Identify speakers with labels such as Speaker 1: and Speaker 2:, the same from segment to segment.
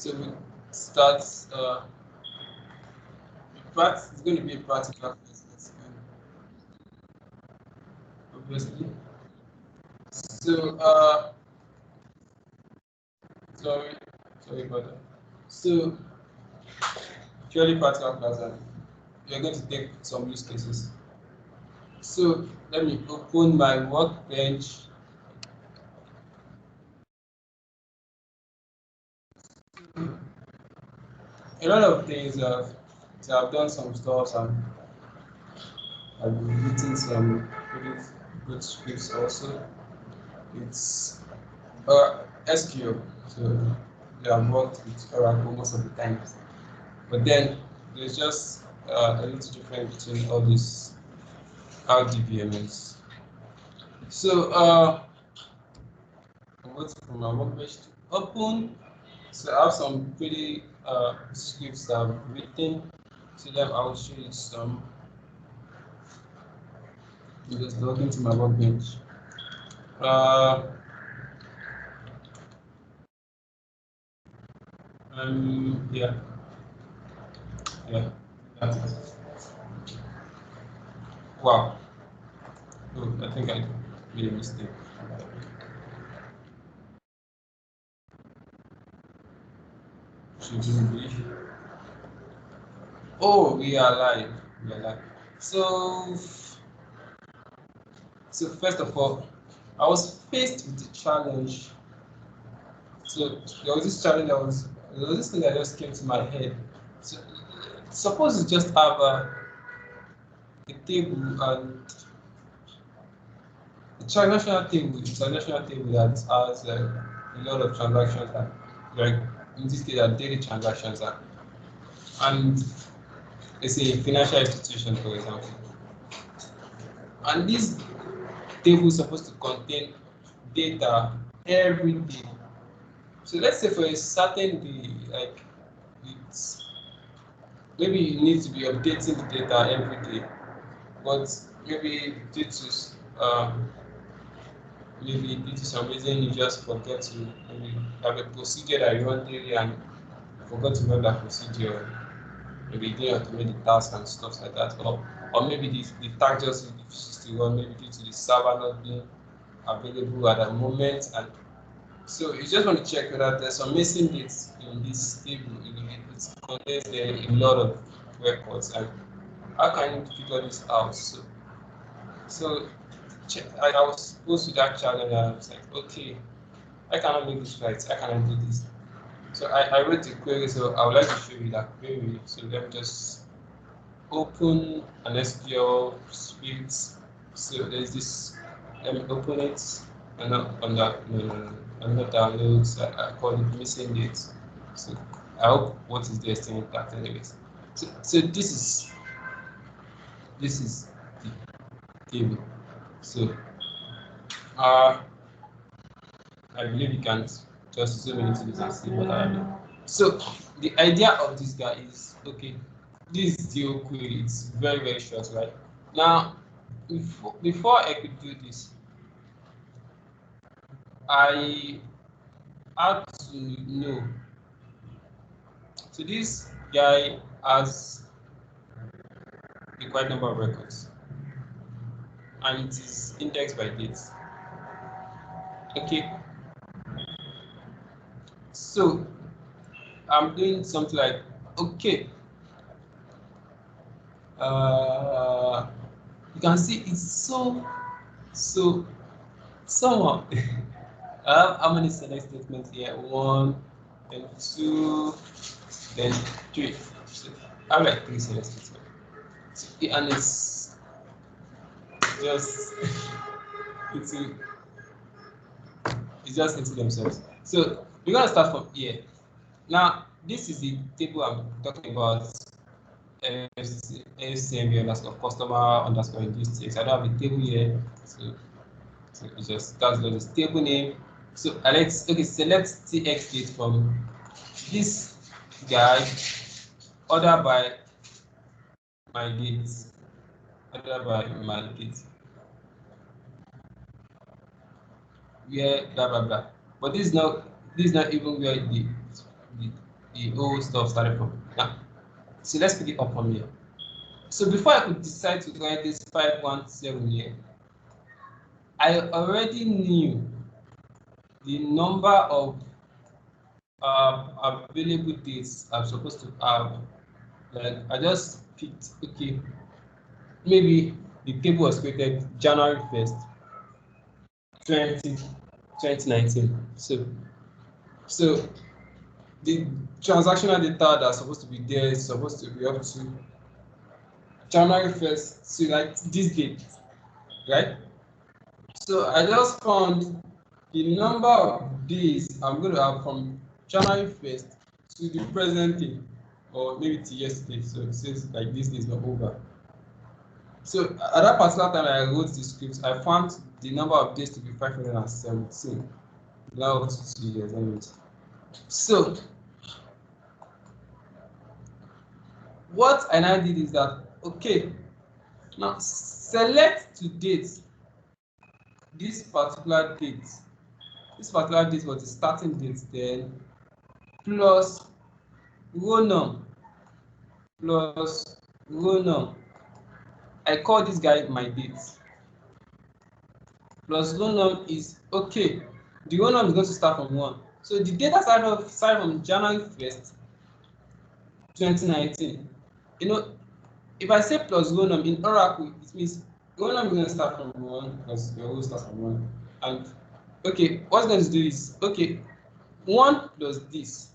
Speaker 1: So we start. It's going to be a practical process, obviously. So sorry, sorry about that. So purely practical class, and you're going to take some use cases. So let me open my workbench. A lot of things I've done some stuff, and I've written some pretty good scripts also. It's SQL, so I've worked with Oracle most of the times. But then there's just a little difference between all these RDBMS. So I'm waiting for my workbench to open. So I have some pretty scripts that I've written. So then I'll show you some. I'm just logging to my workbench. Uh, yeah, yeah, that's it. Wow. Oh, I think I made a mistake. Shouldn't be. Oh, we are live. We are live. So, so first of all, I was faced with a challenge. So there was this challenge there was this thing that just came to my head. So suppose you just have a table, and a transactional table that has a lot of transactions, that, like in this case, are daily transactions, and it's a financial institution, for example. And this table is supposed to contain data every day. So let's say for a certain day, like it's maybe you need to be updating the data every day, but maybe due to some reason you just forget to maybe have a procedure that you run daily, and you forgot to run that procedure. Maybe you didn't automate the task and stuff like that, or maybe the task just refuses to run, maybe due to the server not being available at the moment. And so you just want to check whether there's some missing dates in this table. It contains a lot of records, and how can you figure this out? So I was posed to that challenge, and I was like, okay, I cannot make this right. I cannot do this. So I wrote a query. So I would like to show you that query. So let me just open an SQL script. So there's this. Let me open it. And not on that. No. I'm not downloads. I call it missing dates. So I hope what is the estimate that anyways. So this is the table. So uh I believe you can just zoom into this and see what I mean. So the idea of this guy is, okay, this is the query. It's very, very short, right? Now, before I could do this, I had to know. So this guy has a quite number of records, and it is indexed by dates. Okay, so I'm doing something like, okay, you can see it's so somehow. I have how many select statements here? One, then two, then three. So I have like three select statements. So, and it's just into it's just into themselves. So we're gonna start from here. Now this is the table I'm talking about. SCMV underscore customer underscore induced text. I don't have a table here, so it's just that's the table name. So Alex, okay, select TX date from this guy, order by my date, order by my date, where blah blah blah. But this is not even where the the whole stuff started from. Now, so let's pick it up from here. So before I could decide to write this 517 here, I already knew the number of available dates I'm supposed to have. Like I just picked, okay, maybe the table was created January 1st, 2019. So the transactional data that's supposed to be there is supposed to be up to January 1st, so like this date, right? So I just found the number of days I'm going to have from January 1st to the present day, or maybe to yesterday. So it says like this day is not over. So at that particular time I wrote the script, I found the number of days to be 517. Now up to 2 years, anyways. So what I now did is that, okay, now select to date this particular date. This particular date was the starting date, then plus row num plus row num. I call this guy my date. Plus row num is okay. The row num is going to start from 1. So the data started from January 1st, 2019. You know, if I say plus row num in Oracle, it means row num is going to start from 1 because your row starts from 1. And okay, what's going to do is, okay, 1 plus this.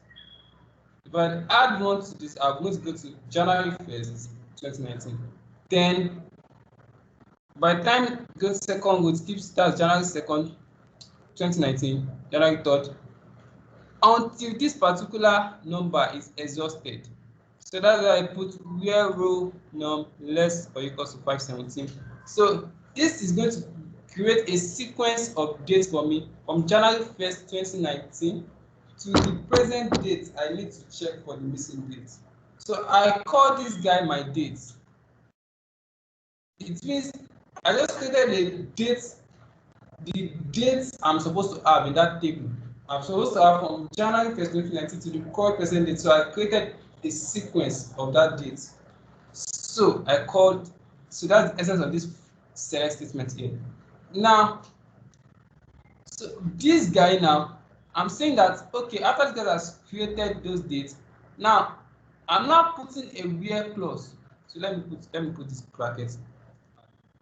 Speaker 1: If I add 1 to this, I'm going to go to January 1st, 2019. Then by the time it goes second, it keeps that's January 2nd, 2019, January 3rd, until this particular number is exhausted. So that's why I put where row num less or equals to 517. So this is going to create a sequence of dates for me from January 1st, 2019 to the present date I need to check for the missing date. So I call this guy my date. It means I just created a date, the dates I'm supposed to have in that table. I'm supposed to have from January 1st, 2019 to the current present date. So I created a sequence of that date. So I called, so that's the essence of this select statement here. Now, so this guy now, I'm saying that, okay, after this guy has created those dates, now I'm not putting a where clause. So let me put this bracket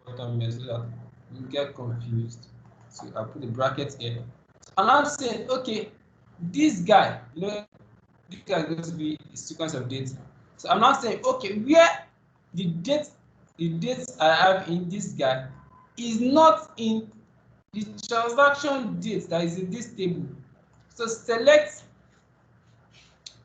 Speaker 1: bottom here so that you get confused. So I put the bracket here. And I'm saying, okay, this guy, you know, this guy is going to be a sequence of dates. So I'm not saying, okay, where the dates I have in this guy is not in the transaction date that is in this table. So select,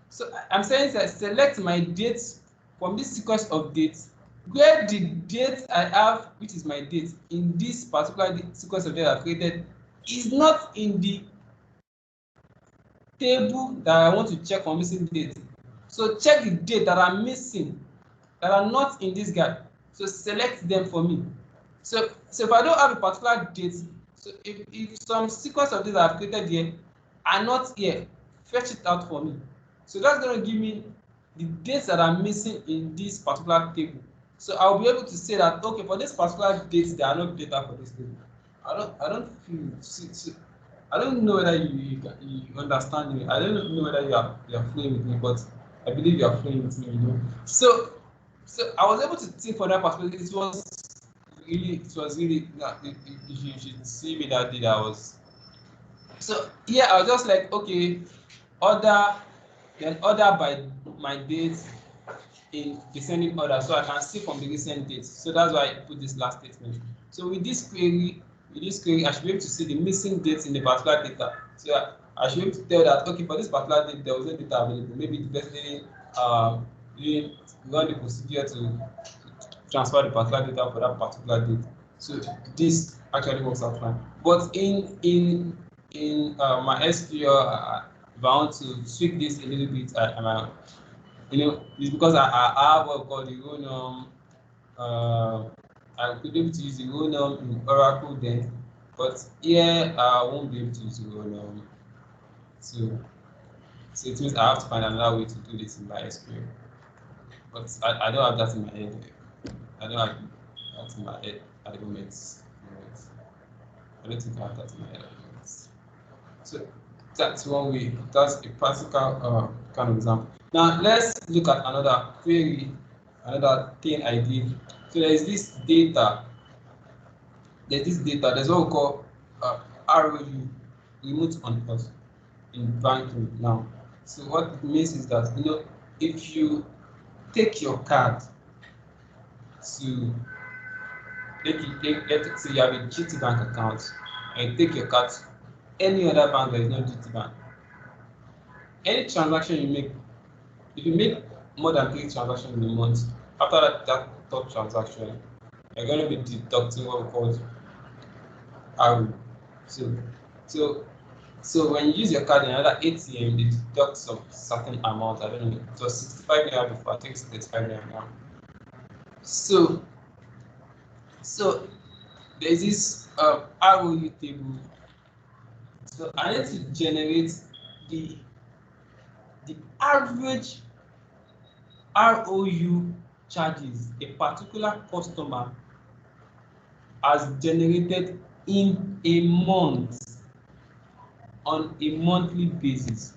Speaker 1: so I'm saying that select my dates from this sequence of dates where the date I have, which is my date in this particular sequence of data I've created, is not in the table that I want to check for missing date. So check the date that are missing, that are not in this guy. So select them for me. So if I don't have a particular date, so if some sequence of data I've created here are not here, fetch it out for me. So that's going to give me the dates that are missing in this particular table. So I'll be able to say that, okay, for this particular date, there are no data for this table. I don't feel. I don't know whether you understand me. I don't know whether you are flowing with me, but I believe you are flowing with me. You know. So I was able to think for that perspective. It was really. You should see me that day. I was. So yeah, I was just like, okay, order by my dates in descending order, so I can see from the recent dates. So that's why I put this last statement. So with this query, I should be able to see the missing dates in the particular data. So I should be able to tell that, okay, for this particular date, there was no data available. Maybe the person you run the procedure to transfer the particular data for that particular date. So this actually works out fine. But in my SQL, if I want to tweak this a little bit, you know, it's because I have what we call the row num. I could be able to use the row num in Oracle then, but here I won't be able to use the row num. So So it means I have to find another way to do this in my SQL. But I don't have that in my head. I don't have that in my head at the moment. I don't think I have that in my head at the moment. So that's one way. That's a practical kind of example. Now let's look at another query, another thing I did. So there's this data. There's what we call ROU, remote on us, in banking now. So what it means is that if you take your card to so you have a GT Bank account and you take your card to any other bank that is not GT Bank, any transaction you make, if you make more than 3 transactions in a month, after that top transaction, you're going to be deducting what we call ROU. So when you use your card in another ATM, they deduct some certain amount. I don't know. It was 65 naira before. I think it's 35 naira now. So there's this ROU table. So I need to generate the average ROU charges a particular customer has generated in a month on a monthly basis.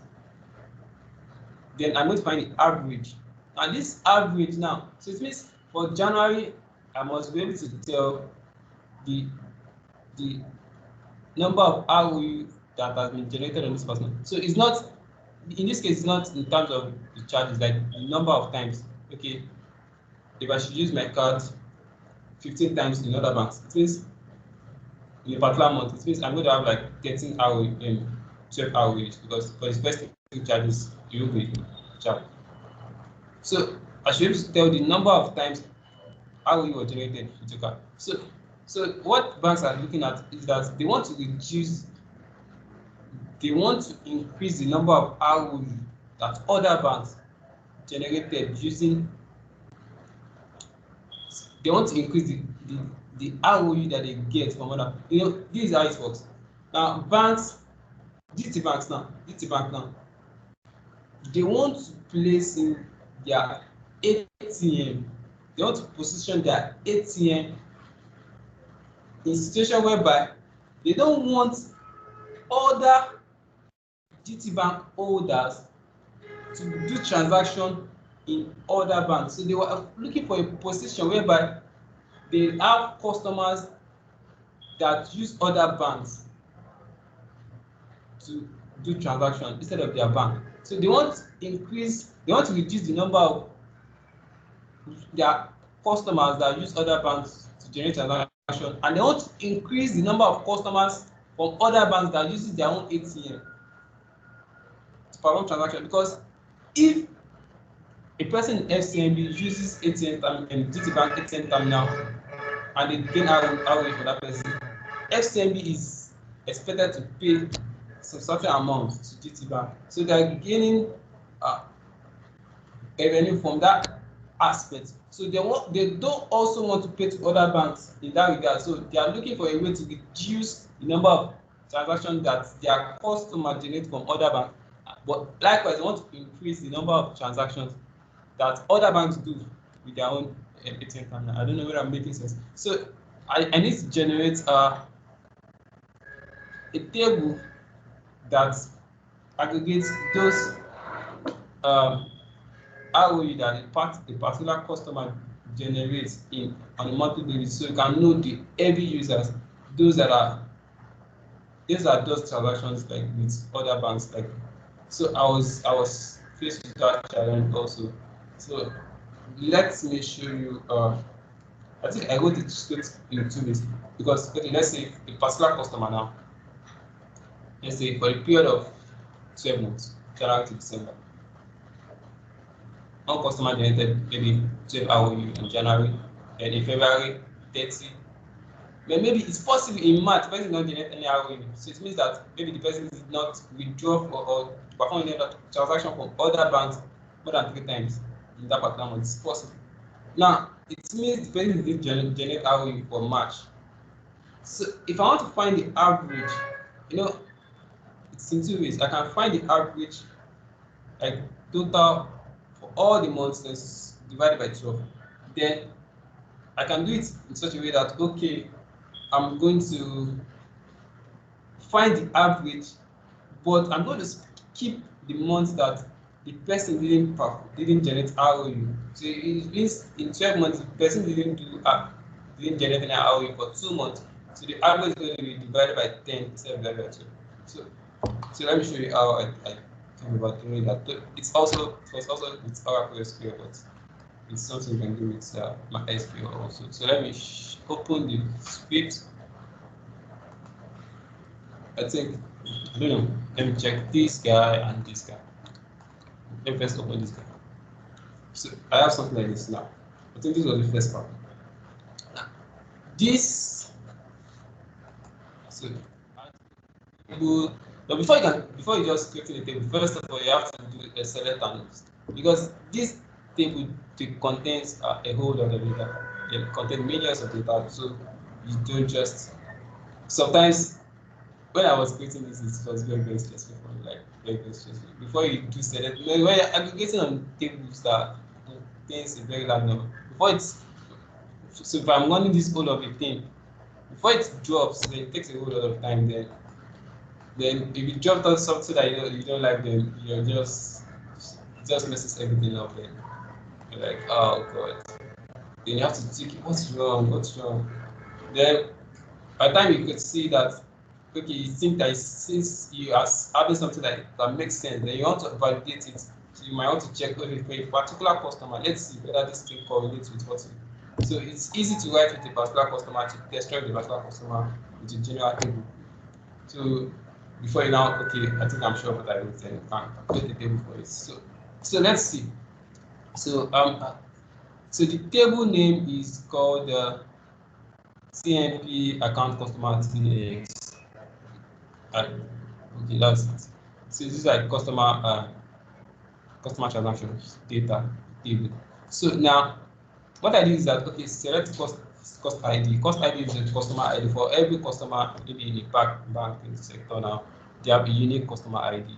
Speaker 1: Then I'm going to find the average. And this average now, so it means for January, I must be able to tell the number of ROU that has been generated on this person. So it's not, in this case, it's not in terms of the charges, like the number of times. Okay, if I should use my card 15 times in other banks, it means in a particular month, it means I'm going to have like 13 ROU and 12 ROU, because for the first 2 charges, you will be charged. So I should be able to tell the number of times ROU was generated with your card. So what banks are looking at is that they want to increase the number of ROU that other banks generated using. They want to increase the ROU that they get from other. This is how it works. Now banks, GT Bank now, they want to place in their ATM. They want to position their ATM in a situation whereby they don't want other GT Bank holders to do transaction in other banks. So they were looking for a position whereby they have customers that use other banks to do transaction instead of their bank. So they want to reduce the number of their customers that use other banks to generate transaction, and they want to increase the number of customers from other banks that uses their own ATM to perform transaction. Because if a person in FCMB uses ATM and GT Bank ATM terminal and they gain ROU for that person, FCMB is expected to pay some certain amount to GT Bank. So they are gaining revenue from that aspect. So they don't also want to pay to other banks in that regard. So they are looking for a way to reduce the number of transactions that their customers generate from other banks. But likewise, they want to increase the number of transactions that other banks do with their own ATM terminal. I don't know whether I'm making sense. So I need to generate a table that aggregates those ROU that a particular customer generates on a monthly basis, so you can know the heavy users, those are those transactions like with other banks. Like, so I was faced with that challenge also. So let me show you. I think I wrote it straight in 2 ways, because okay, let's say a particular customer now, let's say for a period of 12 months, January to December, one customer generated maybe 12 ROU in January, and in February 30. But maybe it's possible in March the person did not generate any ROU. So it means that maybe the person did not withdraw or perform any other transaction from other banks more than 3 times in that particular month. It's possible. Now it means the person did generate ROU for March. So if I want to find the average, it's in 2 ways. I can find the average like total for all the months, let's divide by 12. Then I can do it in such a way that, okay, I'm going to find the average, but I'm going to keep the months that the person didn't generate ROU. So it means in 12 months, the person didn't generate any ROU for 2 months. So the average is going to be divided by 10 instead of divided by 2. So let me show you how I came about doing that. It was also with Oracle SQL, but it's something you can do with my SQL also. So let me open the script. I think, I don't know, let me check this guy and this guy. Let me first open this guy. So I have something like this now. I think this was the first part. Now, this, so table, but before you just create a table, first of all, you have to do a select and list, because this table contains a whole lot of data. It contains millions of data, so you don't just, sometimes when I was creating this, it was very, very stressful for me, like very, very stressful. Before you do select, when you're aggregating on tables that contains a very large number, before it's, so if I'm running this whole of a thing, before it drops, then it takes a whole lot of time. Then if you drop out something that you don't like, then you're just messes everything up. Then you're like, oh god. Then you have to think, what's wrong? What's wrong? Then by the time you could see that, okay, you think that since you are having something that makes sense, then you want to validate it. So you might want to check, okay, for a particular customer, let's see whether this thing correlates with what you. So it's easy to write with a particular customer, to test drive the particular customer with a general table. So before you now, okay, I think I'm sure what I will tell you can create the table for it. So let's see. So so the table name is called CNP account customer TX. Okay, that's it. So this is like customer transactions data table. So now what I do is that, okay, select cost ID. Cost ID is a customer ID for every customer, maybe in the banking sector now. They have a unique customer ID.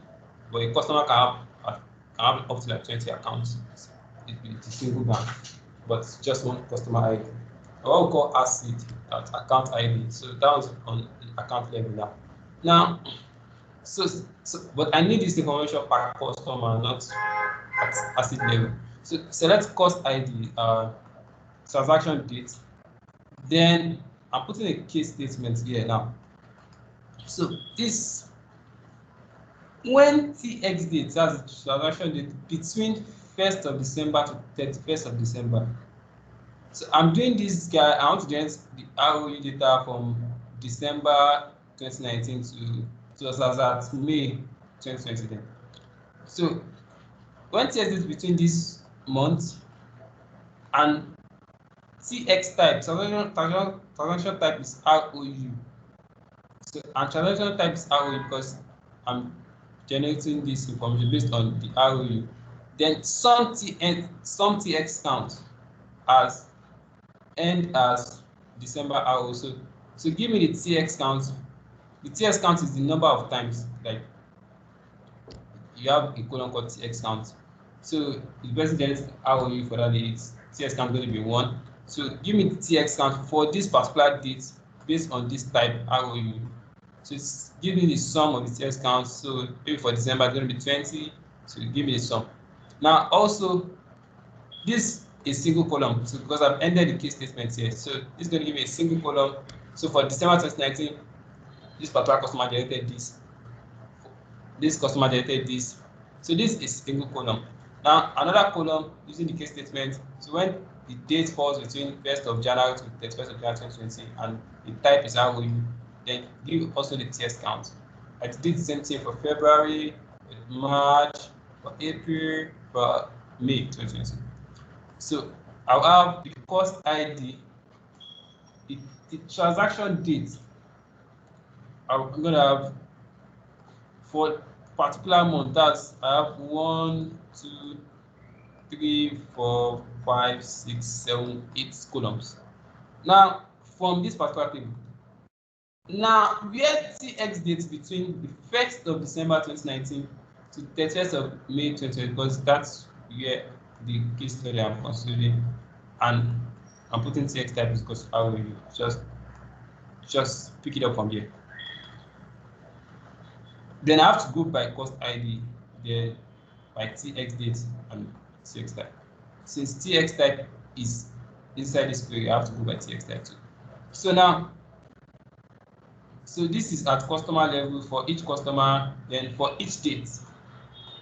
Speaker 1: But a customer can have up to like 20 accounts. It's a single bank, but it's just one customer ID. What we call ACID, account ID. So that was on account level now. Now, so but I need this information per customer, not at ACID level. So select cost ID, transaction date. Then I'm putting a case statement here now. So this, when TX date, that's the transaction date between 1st of December to 31st of December. So I'm doing this guy, I want to generate the ROE data from December 2019 to as at May 2020. So when TX date between this month and TX type, transaction type is ROU. So and transaction type is ROU because I'm generating this information based on the ROU. Then some TX count as end as December ROU. So give me the TX count. The TX count is the number of times, like you have a column called TX count. So the person generates ROU for that day, TX count going to be 1. So give me the TX count for this particular date based on this type ROU. So it's give me the sum of the TX count. So maybe for December it's going to be 20. So give me the sum. Now also this is single column. So because I've ended the case statement here, so this is going to give me a single column. So for December 2019, this particular customer generated this. This customer generated this. So this is single column. Now another column using the case statement. So when the date falls between 1st of January to 31st of January 2020 and the type is ROU, then give also the TX count. I did the same thing for February, March, for April, for May 2020. So I'll have the cost ID, the transaction date. I'm going to have for particular month, that's I have 1, 2, 3, 4, 5, 6, 7, 8 columns. Now, from this particular table, now where TX date between the 1st of December 2019 to 30th of May 2020, because that's where the case study I'm considering, and I'm putting TX type because I will just pick it up from here. Then I have to go by cost ID, then by TX date and TX type. Since TX type is inside this query, I have to go by TX type too. So now, so this is at customer level for each customer, then for each date,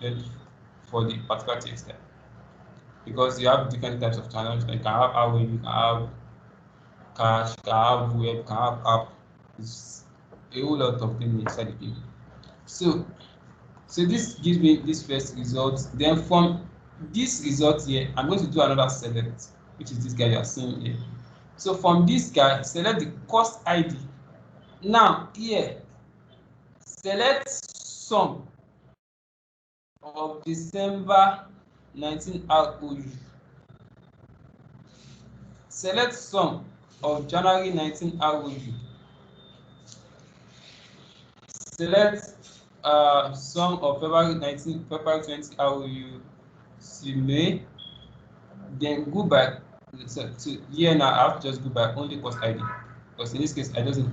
Speaker 1: then for the particular TX type. Because you have different types of channels. You can have ROI, you can have cash, you can have web, you can have app. It's a whole lot of things inside the page. So this gives me this first result. Then from this result here, I'm going to do another select, which is this guy you are seeing here. So from this guy, select the cost ID. Now here, select sum of December 19 ROU. Select sum of January 19 ROU. Select sum of February 20 ROU to May. Then go back to here. Now I have to just go back only cost ID, because in this case I don't know.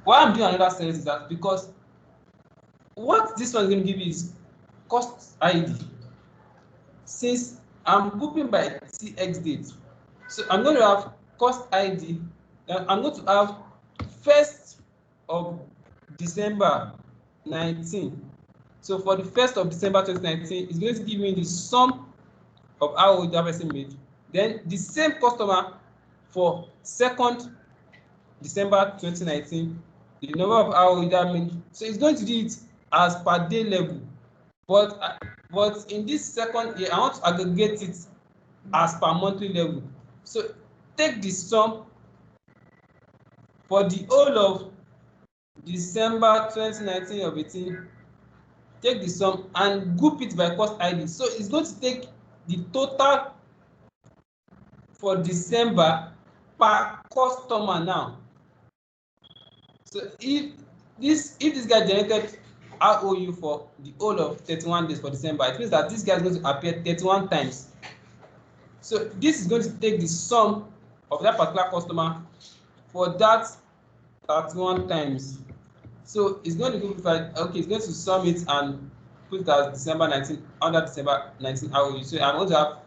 Speaker 1: Why I'm doing another select is that because what this one is going to give you is cost ID. Since I'm grouping by TX date, so I'm going to have cost ID, then I'm going to have 1st of December 19. So for the 1st of December 2019, it's going to give me the sum of ROI that person made. Then the same customer for 2nd December 2019, the number of ROI that made. So it's going to do it as per day level. But in this second year, I want to aggregate it as per monthly level. So take the sum for the whole of December 2019 of 18, take the sum and group it by cost ID. So it's going to take the total for December per customer now. So if this guy generated ROU for the whole of 31 days for December, it means that this guy is going to appear 31 times. So this is going to take the sum of that particular customer for that 31 times. So it's going to go by, okay, it's going to sum it and put it as December 19 under December 19 ROU. So I'm going to have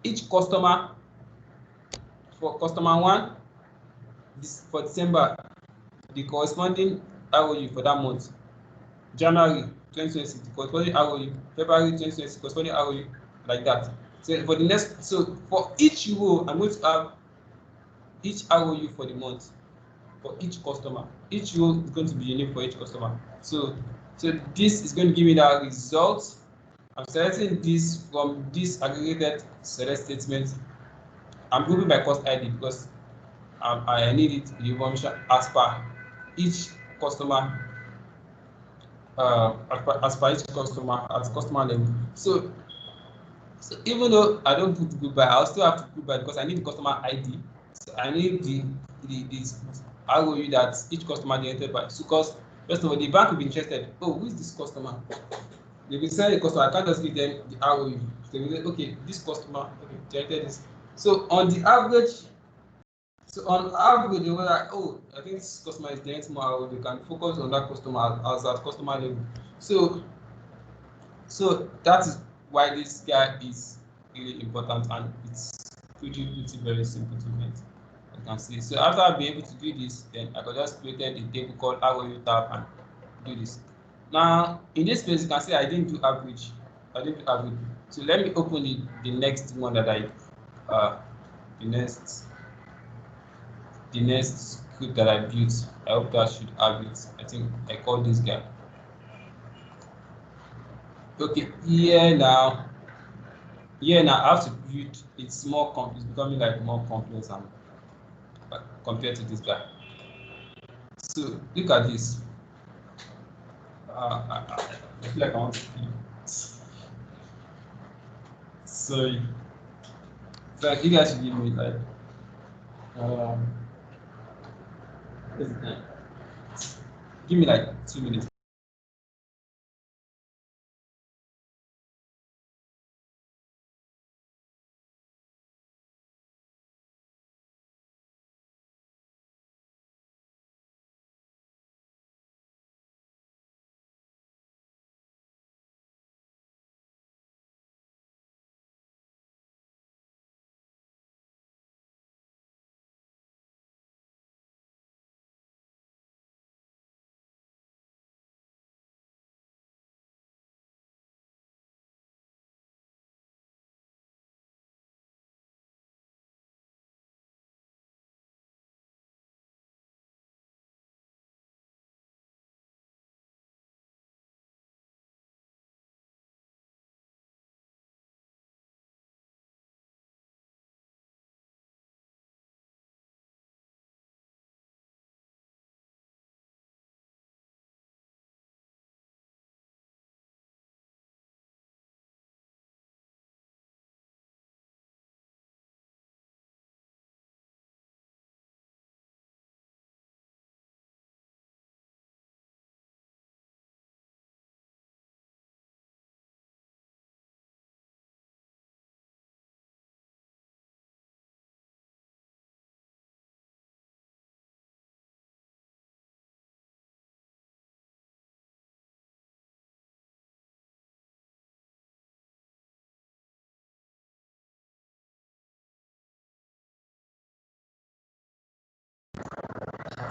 Speaker 1: each customer for customer 1 for December, the corresponding ROU for that month. January 2020, the corresponding ROU. February 2020, corresponding ROU, like that. So for the next, so for each row, I'm going to have each ROU for the month for each customer. Each row is going to be unique for each customer. So this is going to give me that result. I'm selecting this from this aggregated select statement. I'm grouping by cost ID because I need it the information as per each customer, as per each customer at customer level. So even though I don't put group by, I'll still have to group by because I need the customer ID. So I need the ROU that each customer generated by. So because first of all, the bank will be interested. Oh, who is this customer? They will send the customer. I can't just give them the ROU. They will say, okay, this customer generated this. So on the average, they were like, oh, I think this customer is generating more ROU. They can focus on that customer as at customer level. So that is why this guy is really important, and it's pretty very simple to make. You can see. So after I'll be able to do this, then I could just create a table called ROU tab and do this. Now in this case, you can see I didn't do average. So let me open the next one that the next script that I built. I hope that should have it. I think I called this guy. Okay, here now I have to build. It's more complex, becoming like more complex and compared to this guy. So look at this. I feel like I want to sorry. So you guys should give me like give me like 2 minutes.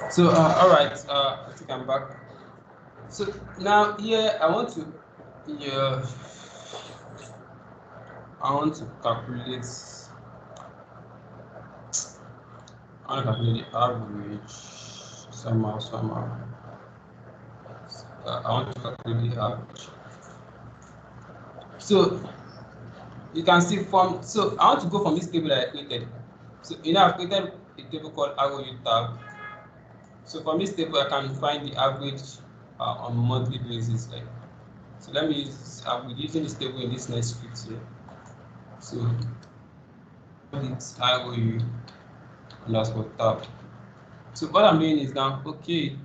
Speaker 1: So all right, I think I'm back. So now here I want to yeah, I want to calculate the average somehow. I want to calculate the average. So you can see from, so I want to go from this table that I created. So I've created a table called ROU tab. So from this table I can find the average on a monthly basis. So let me use, I'll be using this table in this next script here. So it's ROU underscore tab. So what I'm doing is now, okay,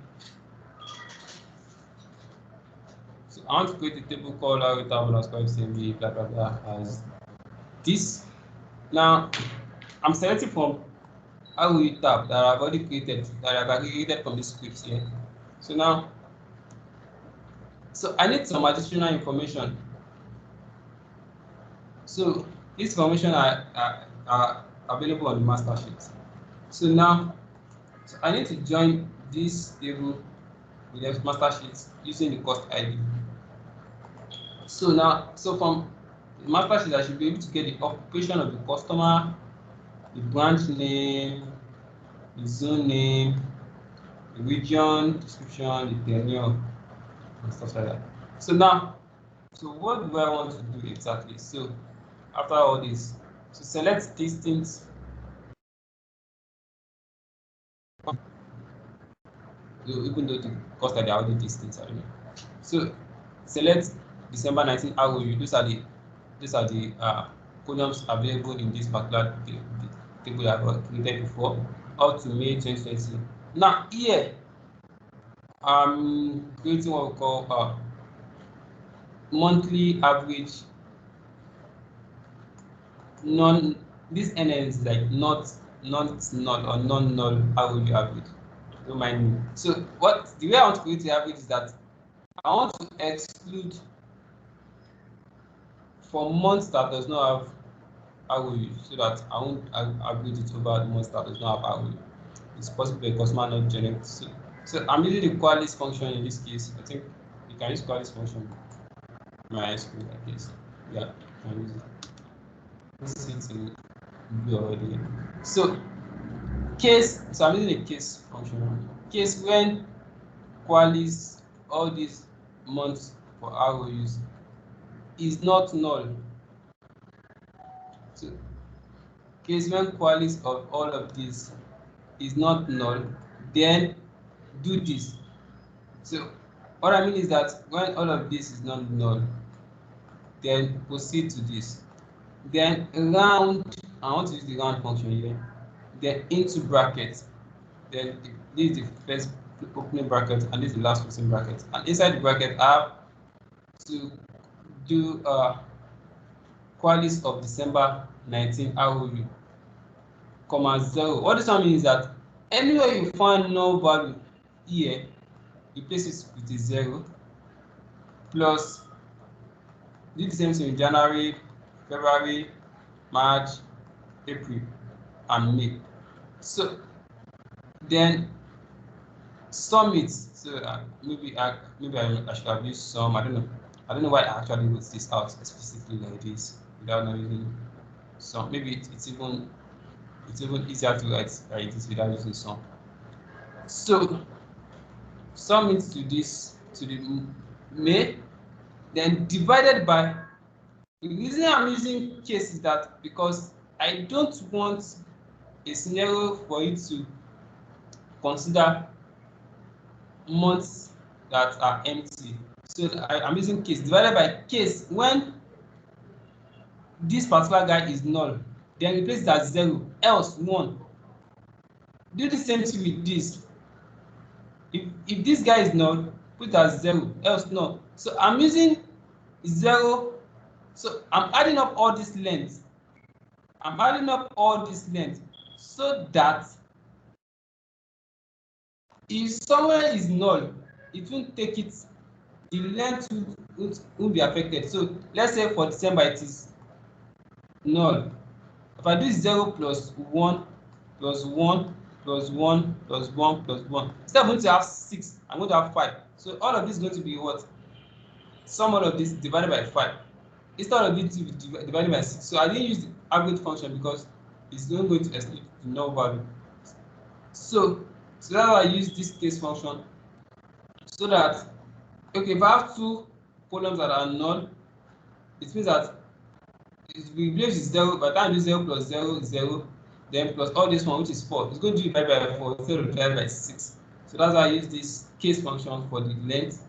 Speaker 1: so I want to create a table called ROU tab underscore FCMB blah blah blah as this. Now I'm selecting from ROU tab that I've already created, that I've aggregated from this script here. So now, so I need some additional information. So this information are available on the master sheet. So now, so I need to join this table with the master sheet using the cost ID. So now, so from the master sheet, I should be able to get the occupation of the customer, the branch name, the zone name, the region description, the tenure, and stuff like that. So now, so what do I want to do exactly? So after all this, so select these things. Even though the cost that they are already things, I don't know. So select December 19 ROU. These are the columns available in this particular table that I created before, up to May 2020. Now here, I'm creating what we call monthly average this NN is like not null or non-null ROU average. Don't mind me. So the way I want to create the average is that I want to exclude for months that does not have ROU, so that I won't average it over the months that does not have ROU. It's possible because man not generate. So I'm using the qualis function in this case. I think you can use qualis function. My screen like this. Yeah, you can use it. This is in view already. So I'm using a case function. Case when qualis all these months for ROUs is not null. So case when qualis of all of this is not null, then do this. So what I mean is that when all of this is not null, then proceed to this. Then round, I want to use the round function here. Then into brackets. Then this is the first opening bracket and this is the last closing bracket. And inside the bracket, I have to do qualis of December 19 ROU, comma 0. What this one means is that anywhere you find null value here, you place it with a 0, plus do the same thing in January, February, March, April, and May. So then sum it. So maybe I should have used sum. I don't know why I actually wrote this out specifically like this without not using sum. Maybe it's even easier to write this without using sum. So sum it to the May, then divided by. The reason I'm using case is that because I don't want a scenario for you to consider months that are empty. So I'm using case divided by case when this particular guy is null, then replace it as 0, else 1. Do the same thing with this. If this guy is null, put it as 0, else null. So I'm using 0. So I'm adding up all this length. So that if somewhere is null, it won't take it, the length won't be affected. So let's say for December it is null. If I do 0 plus 1 plus 1 plus 1 plus 1 plus 1. Instead of going to have 6, I'm going to have 5. So all of this is going to be what? Sum all of this divided by 5. Instead of it to be divided by 6. So I didn't use the aggregate function because it's not going to exceed the null value. So that's why I use this case function, so that, okay, if I have two columns that are null, it means that we replace is 0, by the time I do 0 plus 0 is 0, then plus all this one, which is 4, it's going to be divided by 4 instead of divided by 6. So that's why I use this case function for the length.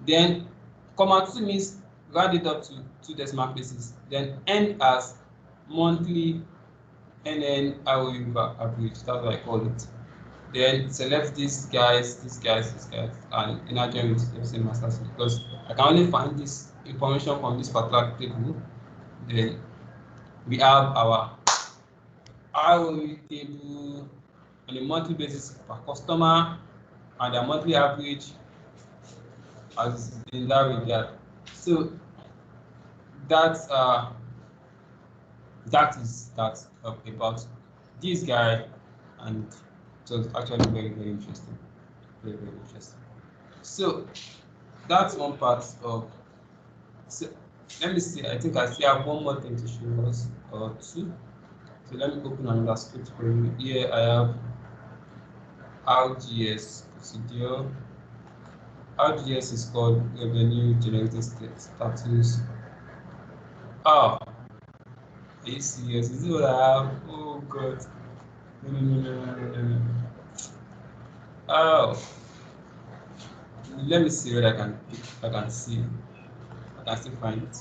Speaker 1: Then comma 2 means round it up to 2 decimal places. Then end as monthly NN ROU average. That's what I call it. Then select these guys, and inner join with everything master C, because I can only find this information from this particular table. Then we have our ROU table on a monthly basis per customer and their monthly average as in that regard. So that's that is that about this guy, and it was actually very interesting, very interesting. So that's one part of. So let me see. I think I still have one more thing to show us, or two. So let me open another script for you. Here I have RGS procedure. RGS is called revenue generating status. Oh, are you serious? Is this what I have? Oh god. No. Oh, let me see what I can see. I can still find it.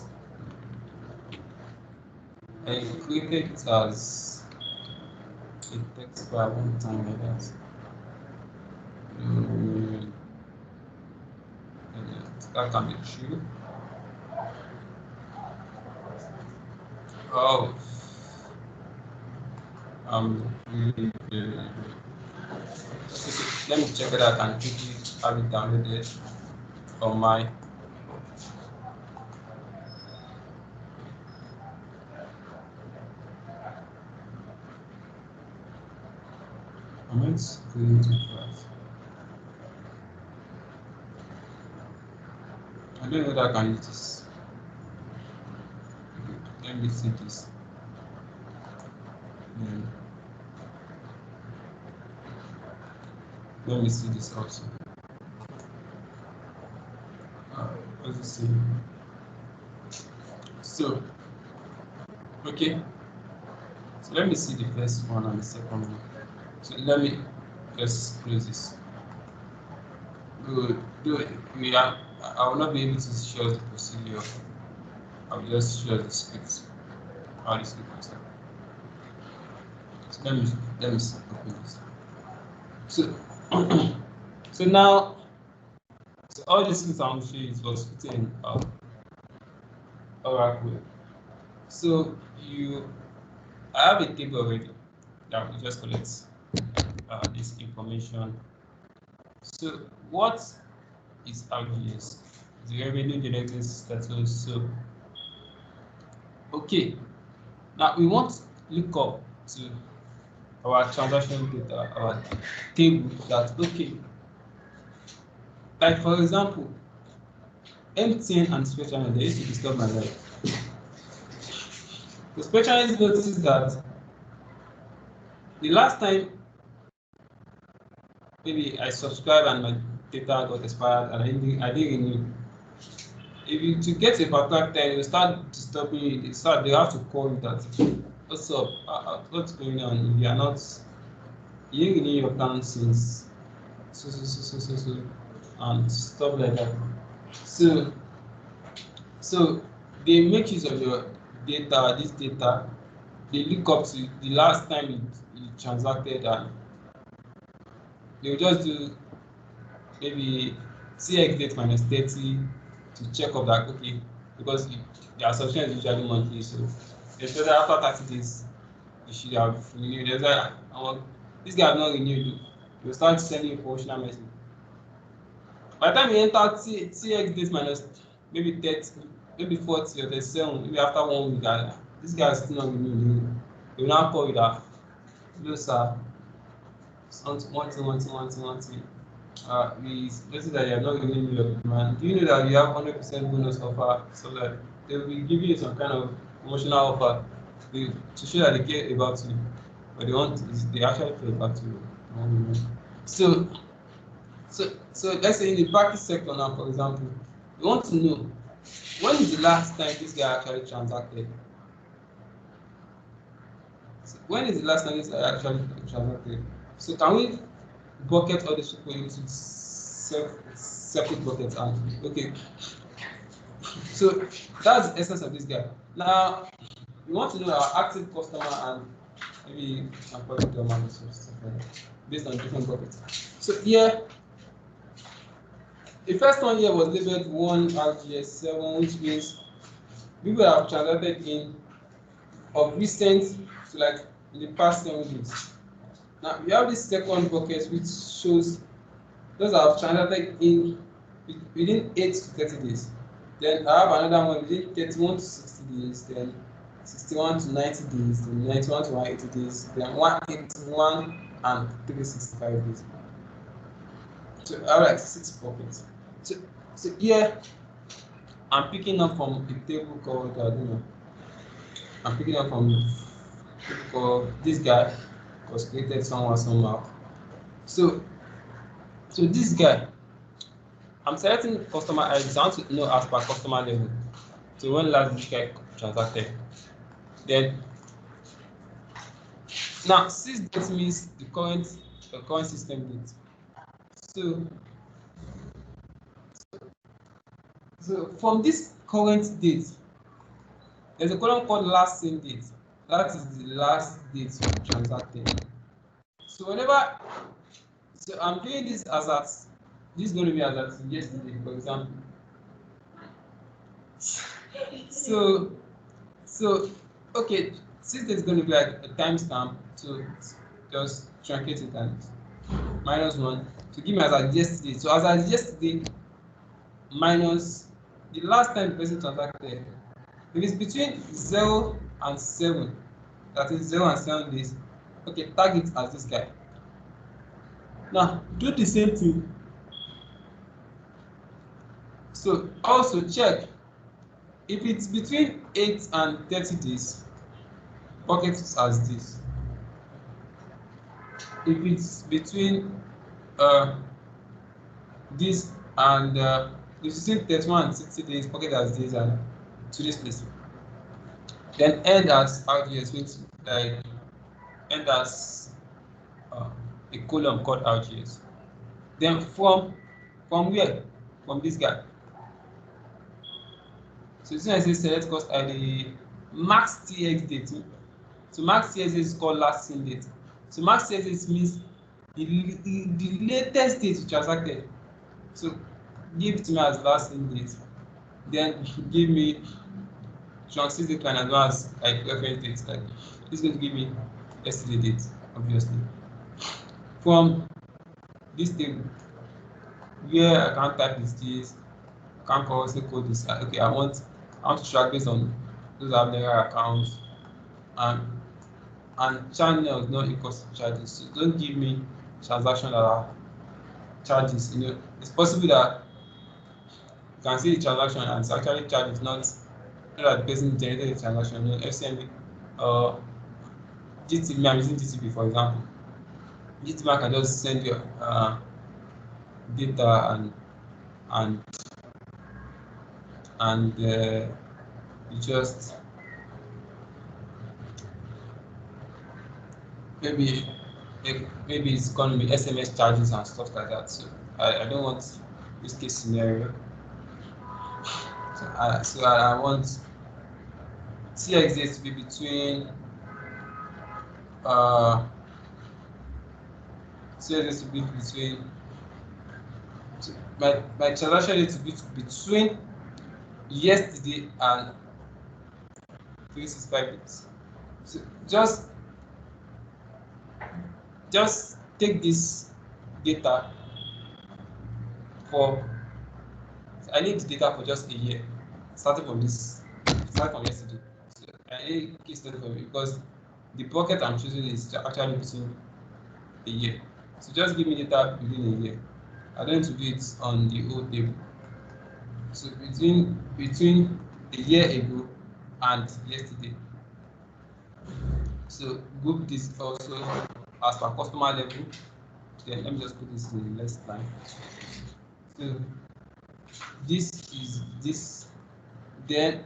Speaker 1: I created it as a text file one time like that. That can be true. Oh, really. Okay, let me check it out and quickly have it downloaded on my. I'm going to create it. I don't know that I can use this. Let me see this. Let me see this also. What's it say? So, okay. So let me see the first one and the second one. So let me just close this. I will not be able to show the procedure. I will just show the script. How the script is. So let me open this. So so now, so all these things I'm showing is was written in Oracle. So I have a table already that will just collect this information. So what is RGS? The revenue generating status. So okay, now we want to look up to our transaction data, our table that, okay, like for example, MTN and Spectrum, they used to disturb my life. The Spectrum noticed that the last time maybe I subscribed and my data got expired and I didn't renew. If you to get a particular time, you start disturbing you, they have to call you that, what's up? What's going on? If you are not, you didn't renew your plan since so and stuff like that. So they make use of your data, this data, they look up to the last time you transacted, and they'll just do maybe CX date minus 30 to check up that, okay, because their subscription is usually monthly, so they say that after 30 days you should have renewed. There's like, this guy have not renewed, you'll start sending you promotional message. By the time you enter CX date minus maybe 30, maybe 40 or 37, maybe after 1 week, this guy is still not renewed. They will now call you that, no sir, one thing. We notice that you're not giving me your demand. Do you know that you have 100% bonus offer so that they will give you some kind of promotional offer to show that they care about you? But they actually care about you. So, so let's say in the practice sector now, for example, we want to know when is the last time this guy actually transacted? So when is the last time this guy actually transacted? So can we bucket all these people into separate buckets? And okay, so that's the essence of this guy. Now we want to know our active customer and maybe I'm probably do a stuff like that based on different buckets. So here, the first one here was labeled 1 RGS7, which means people have transacted in of recent to like in the past 7 days. Now we have this second bucket which shows those that have transacted in within 8 to 30 days. Then I have another one within 31 to 60 days, then 61 to 90 days, then 91 to 180 days, then 181 and 365 days. So I have like 6 buckets. So here I'm picking up from a table called I don't know. I'm picking up from this guy was created somehow. So this guy, I'm selecting customer ID. I want to know as per customer level. So when last this guy transacted, then now 6 dates means the current system date. So from this current date, there's a column called last same date. That is the last date you transacted. So I'm doing this as at this is going to be as at yesterday, for example. So okay, since there's going to be like a timestamp, so just truncate it and -1 to give me as at yesterday. So as at yesterday minus the last time the person transacted. If it's between 0 and 7, that is 0 and 7 days, okay, tag it as this guy. Now do the same thing. So also check if it's between 8 and 30 days, bucket it as this. If it's between this and if it's between 31 and 60 days, pocket as this and to this place. Then end as RGS, which like end as a column called RGS. Then from where? From this guy. So this one I say select cost ID max TX date. So max TX is called last seen date. So max TX means the latest date you transacted. So give it to me as last seen date. Then give me transit date and advance like reference date. Like it's going to give me yesterday date, obviously. From this table, where I can't type this, I can't also code this. Okay, I want to track based on those have their accounts and channels not equals to charges. So don't give me transactions that are charges. You know, it's possible that you can see the transaction and it's actually charges, not that the person generated the transaction. You know, FCMB, GTB, I'm using GTB for example. GTB can just send you data and you just maybe it's going to be SMS charges and stuff like that. So I don't want this case scenario. So I want TX to be between TX to be between my transaction rate to be between yesterday and 365 days. So just take this data for I need the data for just a year, starting from yesterday. So I need a case study for me because the bucket I'm choosing is actually between a year. So just give me data within a year. I'm going to do it on the old table. So between a year ago and yesterday. So group this also as per customer level. Then let me just put this in the next line. So this is this. Then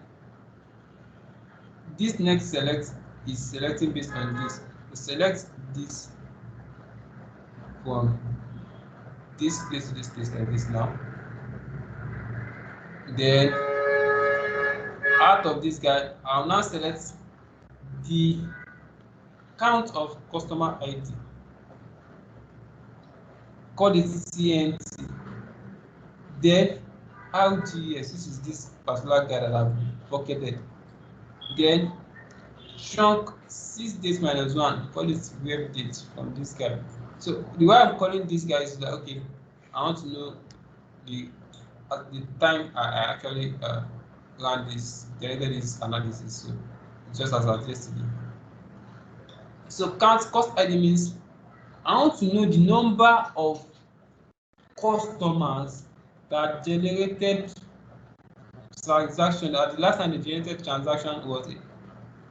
Speaker 1: this next select is selecting based on this. So select this from this place to this place like this now. Then out of this guy, I'll now select the count of customer ID. Call it CNT. Then RGS, this is this particular guy that I've bucketed. Then shrunk 6 days minus 1, call it web date from this guy. So the way I'm calling this guy is like, okay, I want to know at the time I actually ran this, generated this analysis. So just as of yesterday. So count cost ID means I want to know the number of customers that generated transaction. At the last time they generated transaction was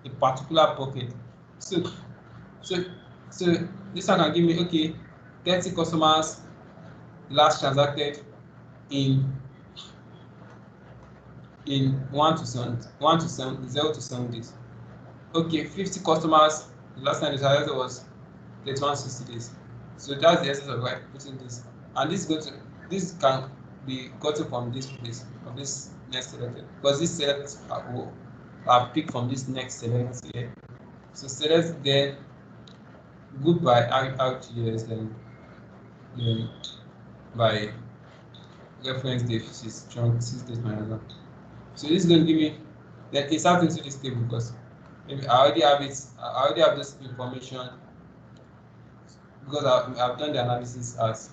Speaker 1: a particular bucket. So this one can give me, okay, 30 customers last transacted in 0 to 7 days. Okay, 50 customers last time they transacted was 3160 days. So that's the essence of why putting this. And this can be gotten from this place, from this next selected, because this select are picked from this next select here. So select then group by RGS, then by reference date, which is chunk 6 days minus 1. So this is going to give me then insert into this table because maybe I already have it. I already have this information because I've done the analysis as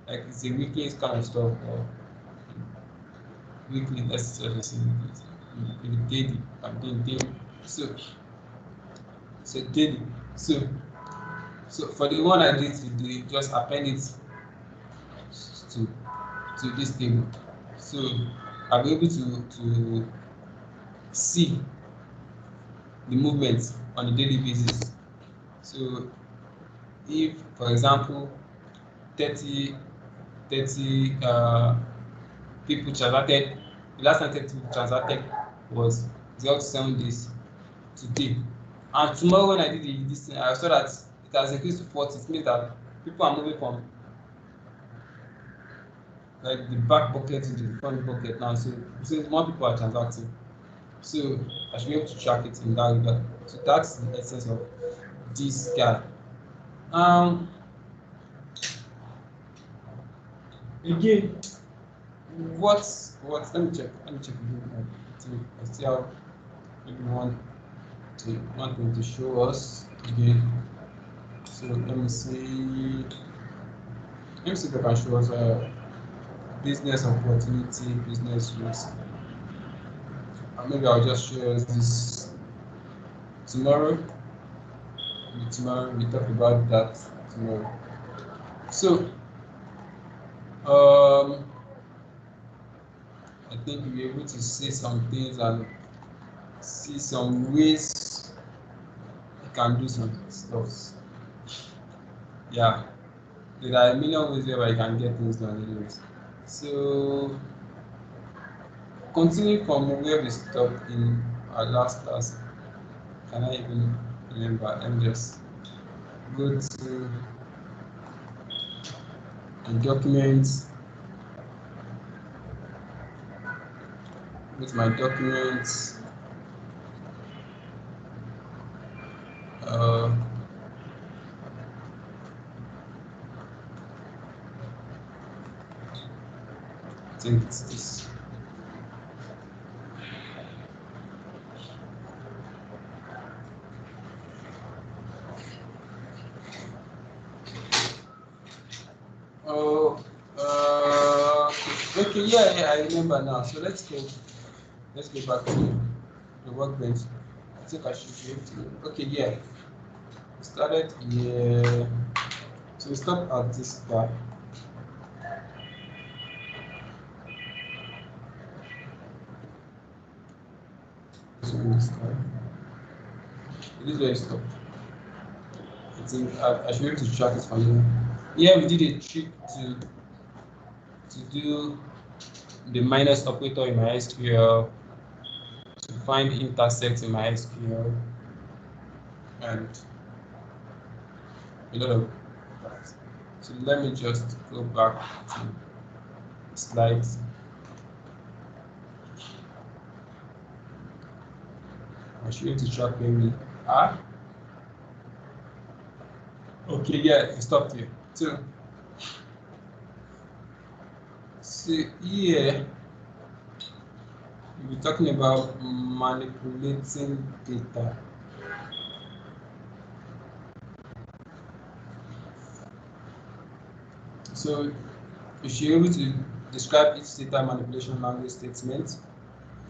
Speaker 1: like it's a weekly kind of stuff or weekly. Let's just say weekly, daily. I'm doing daily. So daily. So for the one I did today, just append it to this table. So I'll be able to see the movement on a daily basis. So if, for example, 30 people transacted, the last time 30 people transacted was 0 to 7 days today. And tomorrow when I did this thing, I saw that it has increased to 40. It means that people are moving from like the back bucket to the front bucket now. So more people are transacting. So I should be able to track it in that regard. So that's the essence of this guy. Again, what let me check again. I still have maybe one thing to show us again. So let me see if I can show us business opportunity, business risk. Maybe I'll just show us this tomorrow. Tomorrow we talk about that tomorrow. So I think we'll be able to see some things and see some ways you can do some stuff. Yeah, there are a million ways where you can get things done anyways. So continue from where we stopped in our last class. Can I even remember? Let me just go to the documents. With my documents. I think it's this. Okay, yeah, I remember now. So let's go back to the workbench. I think I should be able to. Okay, yeah. We started here. So we stop at this guy. So this guy. This is where you stop. I think I should be able to track it from here. Here we did a trick to do the minus operator in MySQL, to find intersect in MySQL, and a lot of that. So let me just go back to slides. I should be able to track where we are. Okay, yeah, we stopped here. So here we're talking about manipulating data. So you should be able to describe each data manipulation language statement,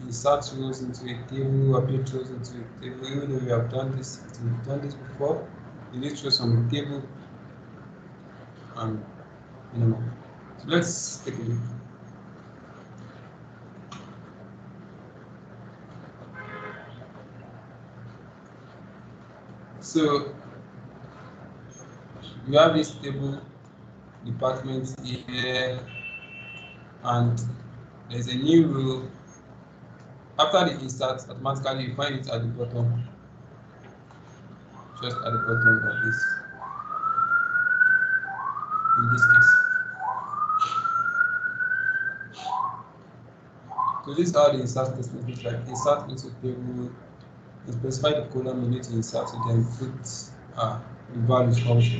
Speaker 1: insert rows into a table, update rows into a table. Even though we have done this, we've done this before, delete rows from the table, and So let's take a look. So we have this table department here, and there's a new row. After the insert, automatically you find it at the bottom, just at the bottom of this, in this case. So this is how the insert statement looks like. Insert into table, you specify the column you need to insert, so then put the values also.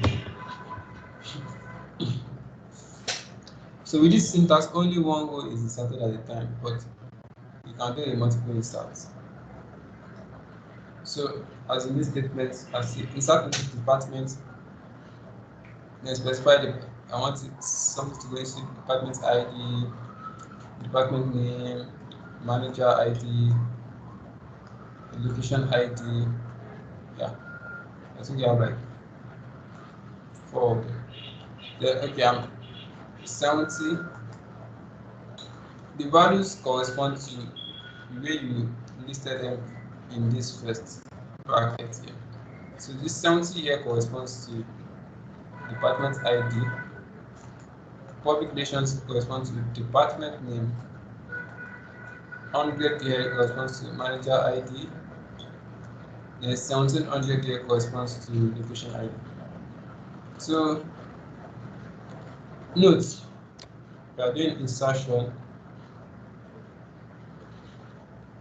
Speaker 1: So with this syntax, only one row is inserted at a time, but you can do a multiple inserts. So as in this statement, as you insert into the department, then specify I want it something to go into department ID, department name, manager ID, location ID. Yeah, I think you have like 4 of them. Then okay, I'm 70. The values correspond to the way you listed them in this first bracket here. So this 70 here corresponds to department ID. Public relations corresponds to department name. 100 here corresponds to manager ID. Then 1700 here corresponds to location ID. So note, we are doing insertion.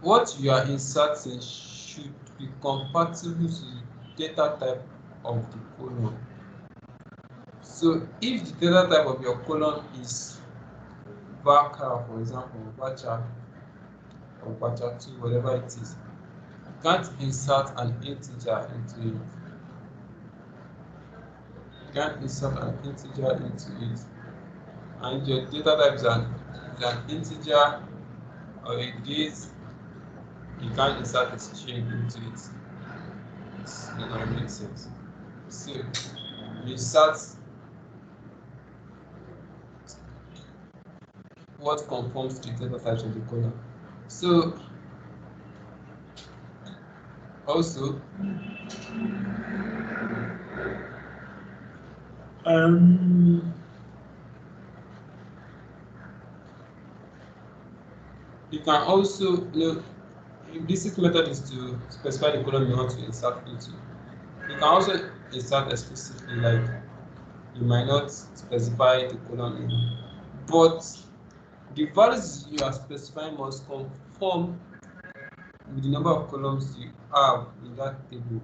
Speaker 1: What you are inserting should be compatible to the data type of the column. So if the data type of your column is varchar, for example, varchar or varchar2, whatever it is, you can't insert an integer into it. You can't insert an integer into it. And your data type is an integer or a date, you can't insert a string into it. It's not going to make sense. So you insert what conforms to the data types of the column. So also you can also, this method is to specify the column you want to insert into. You can also insert explicitly, like you might not specify the column name, but the values you are specifying must conform with the number of columns you have in that table.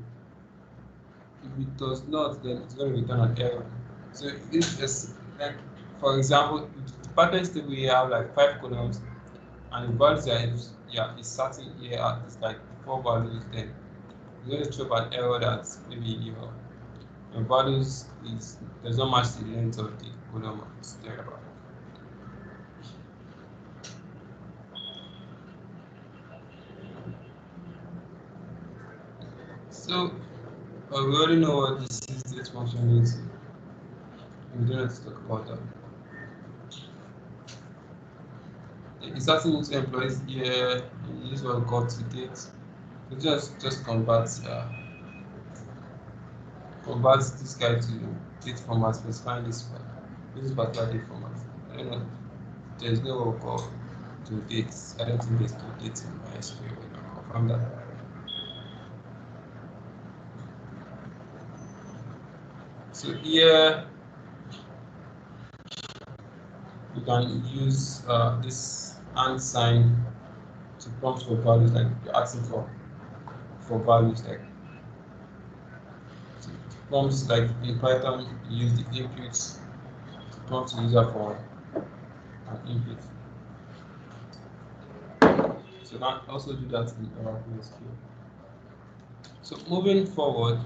Speaker 1: If it does not, then it's going to return an error. So if it's like, for example, the department table you have like 5 columns, and the values are inserting here is like 4 values, then you're going to throw up an error that maybe your values does not match the length of the column it's there about. So we already know what this is, this function is. We don't have to talk about that. Inserting into employees here, use one called to date. So just convert this guy to date format, specifying this particular date format. I don't know. There's no work called to date. I don't think there's to date in MySQL. I can confirm that. So here you can use this and sign to prompt for values, like you're asking for values, like prompts, like in Python you use the inputs to prompt the user for an input. So you can also do that in Oracle SQL. So moving forward,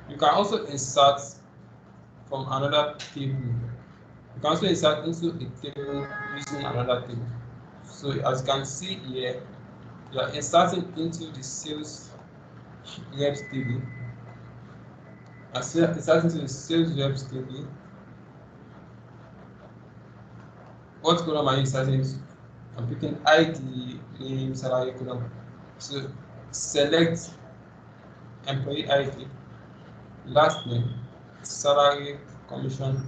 Speaker 1: you can also insert from another table. You can also insert into a table using another table. So as you can see here, you are inserting into the sales reps table. Inserting into the sales reps table. What column are you inserting into? I'm picking ID, name, salary column. So select employee ID, last name, salary, commission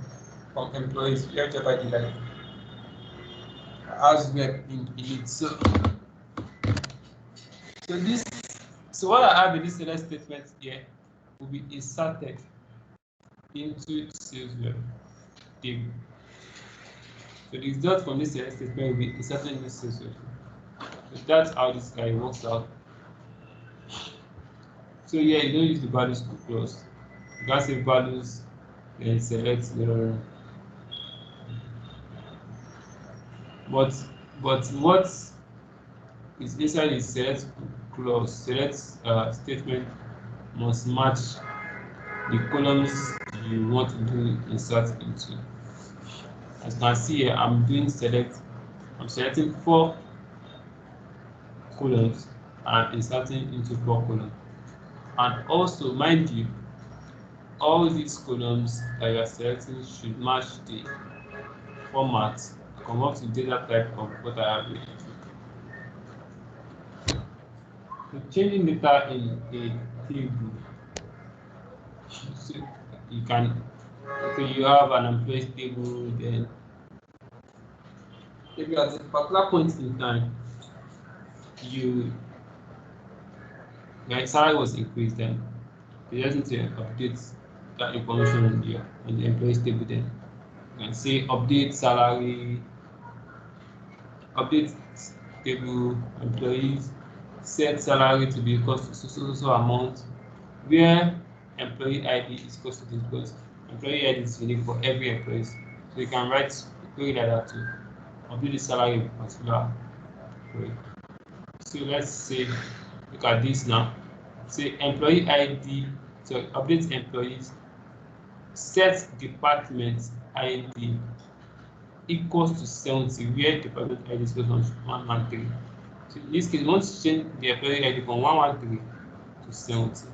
Speaker 1: from employees, whichever ID like as rep in it. So what I have in this select statement here will be inserted into sales rep table. So the result from this select statement will be inserted in this sales rep. So that's how this guy works out. So yeah, you don't use the values clause. You can say values, then select the. But what is inside the select clause, select statement must match the columns you want to do insert into. As you can see here, I'm selecting 4 columns and inserting into 4 columns. And also, mind you, all these columns that you are selecting should match the format, convert to data type of what I have here. So changing data in a table, so you can, okay, you have an employees table, then maybe at a particular point in time, your salary was increased, then you just need to update that information on the employees table. Then you can say update salary, update table employees, set salary to be equal to so amount, where employee ID is equal to this, because employee ID is unique for every employee. So you can write query like that to update the salary of a particular employee. So let's say, look at this now. Say employee ID, so update employees, set department ID equals to 70, where department ID is equal to 113. So in this case, we want to change the employee ID from 113 to 70.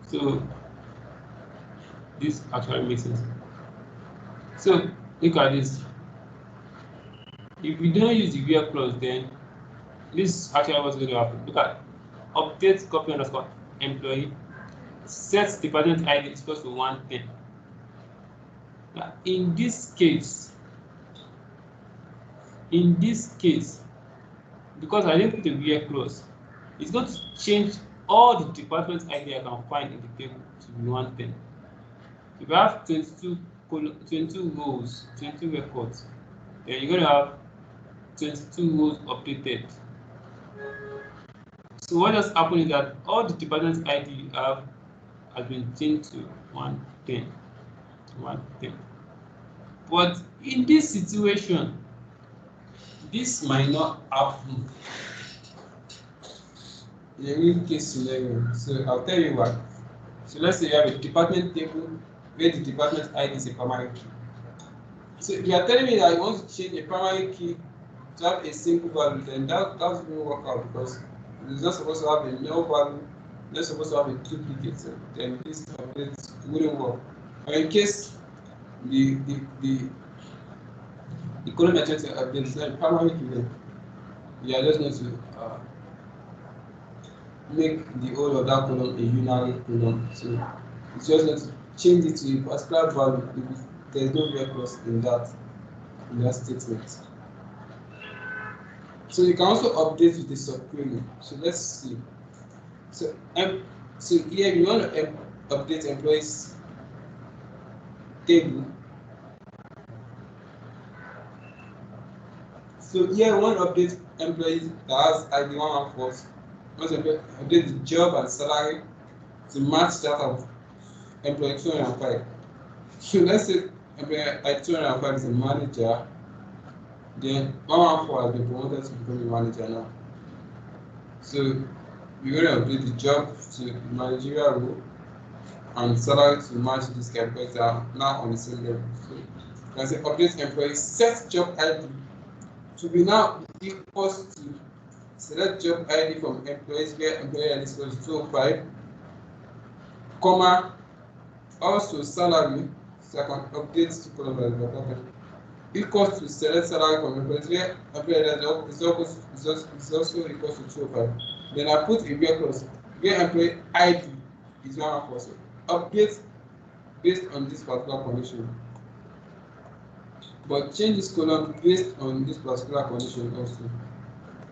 Speaker 1: So this actually makes sense. So look at this. If we don't use the where clause, then this actually what's going to happen. Look at update copy underscore employee, set department ID is equal to 110. Now, in this case, because I didn't put a where clause, it's going to change all the department ID I can find in the table to be 110. If you have 22 rows, 22 records, then you're going to have 22 rows updated. So what just happened is that all the department ID you have has been changed to 110. But in this situation, this might not happen in a real case scenario. So I'll tell you what. So let's say you have a department table where the department ID is a primary key. So you are telling me that you want to change a primary key to have a simple value, then that won't work out because it's not supposed to have a null value, it's not supposed to have a duplicate. So then this update wouldn't work. Or in case the column you're trying to update is not a primary key, you are just going to make the whole of that column a unary column. So it's just going to change it to a particular value if there's no record in that statement. So you can also update with the subquery. So let's see. So here we want to update employees table. So here we want to update employees that has ID 114. We want to update the job and salary to match that of employee 205. So let's say employee ID 205 is a manager. Then 114 has been promoted to become a manager now. So we're going to update the job to the managerial role and salary to match this guy because they are now on the same level. So you can say update employee set job ID to be now equals to select job ID from employees where employee ID equals 205, comma, also salary, so I can update to column equals to select salary from employees where employee ID is also equals to 205. Then I put a where clause where employee ID is 114. Update based on this particular condition. But change this column based on this particular condition also.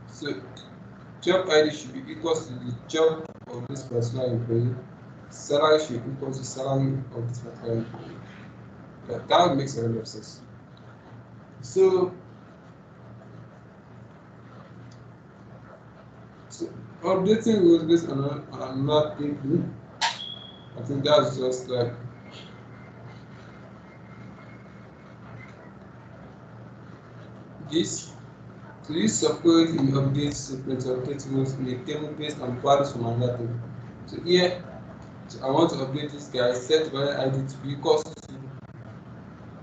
Speaker 1: So job ID should be equal to the job of this particular employee. Salary should be equal to salary of this particular employee. That would make a lot of sense. So updating rules based on another table. I think that's just like this. So use subquery in update sequence update rules in a table based on values from another table. So here, I want to update this guy, set value ID to be equal to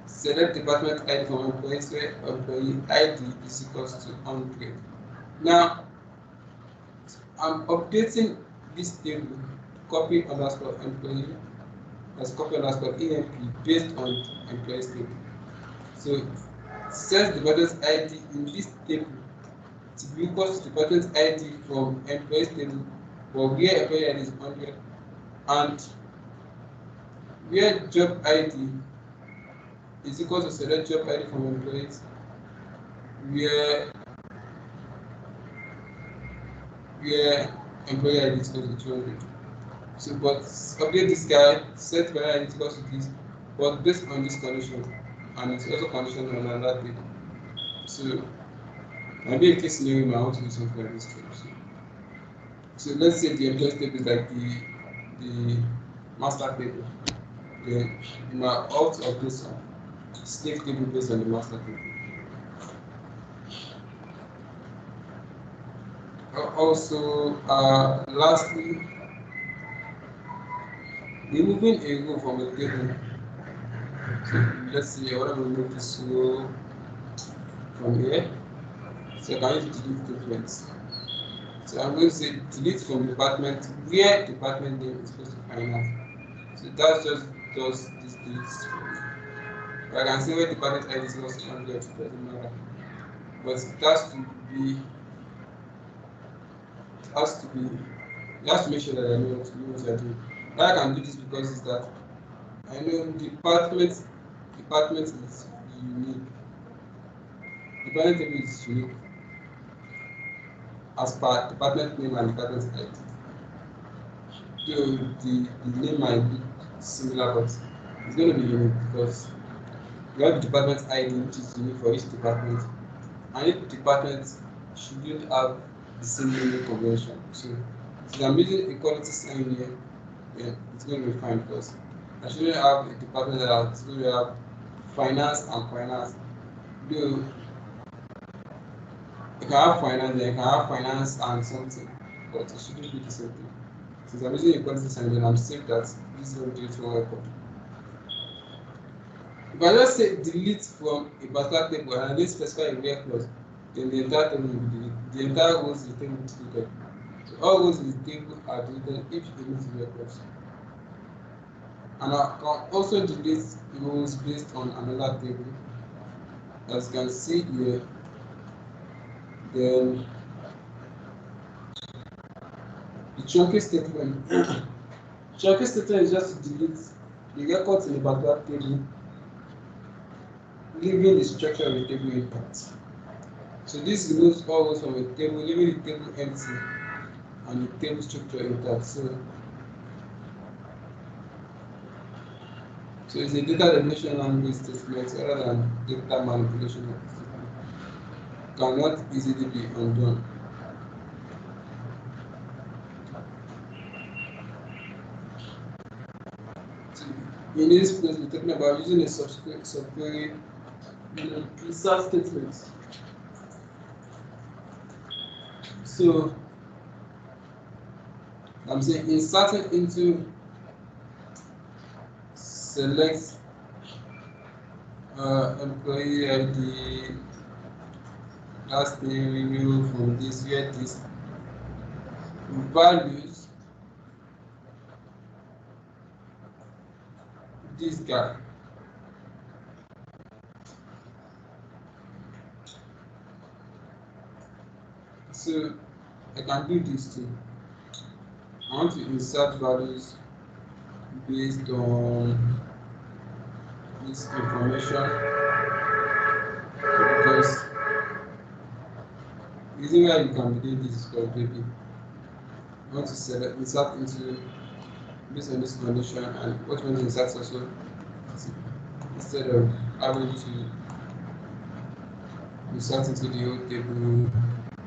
Speaker 1: select department ID from employees where employee ID is equal to 100. Now, I'm updating this table, copy underscore employee as copy underscore EMP based on employees table. So set department ID in this table to be equal to department ID from employees table, but where employee ID is 100 and where job ID is equal to select job ID from employees where employee ID is equal to 200. So, but update this guy, set value ID is equal to this, but based on this condition, and it's also conditional on another table. So, maybe in case scenario, I want to do something like this too. So let's say the employees table is like the master table. Then you might also update some slave table based on the master table. Also, lastly, removing a row from a table. So let's see, I want to remove this row from here. So I can use delete statements. So I'm going to say delete from department where department name is supposed to finance. So that just does this delete for me. But I can say where department ID is also 100, it doesn't matter. But it has to be, you have to make sure that I know what you're doing. Why I can do this because is that I know department is unique. Department table is unique as per department name and department ID. So the name might be similar, but it's going to be unique because you have the department ID which is unique for each department, and each department shouldn't have the same naming convention. So if I'm using equality sign here, then it's going to be fine because I shouldn't have a department that is going to have finance and finance. Though you can have finance, then you can have finance and something, but it shouldn't be the same thing. Since I'm using equality sign, then I'm safe that this is going to do it one record. If I just say delete from a particular table and I didn't specify a where clause, then the entire table will be deleted. The entire rows in the table will be deleted. So all rows in the table are deleted if they meet the records. And I can also delete rows based on another table. As you can see here, then the trunking statement. Trunking statement is just to delete the records in a particular table, leaving the structure of the table intact. So this removes all rows from a table, leaving the table empty and the table structure intact. So it's a data definition language statement rather than data manipulation statement. Cannot easily be undone. So in this place, we're talking about using a subquery insert statement. So I'm saying inserting into select employee ID, last name, remove from this, where this values this guy. So I can do this too. I want to insert values based on this information, because the reason why you can be doing this is because maybe you want to select insert into based on this condition, and what you want to insert also, instead of having to insert into the whole table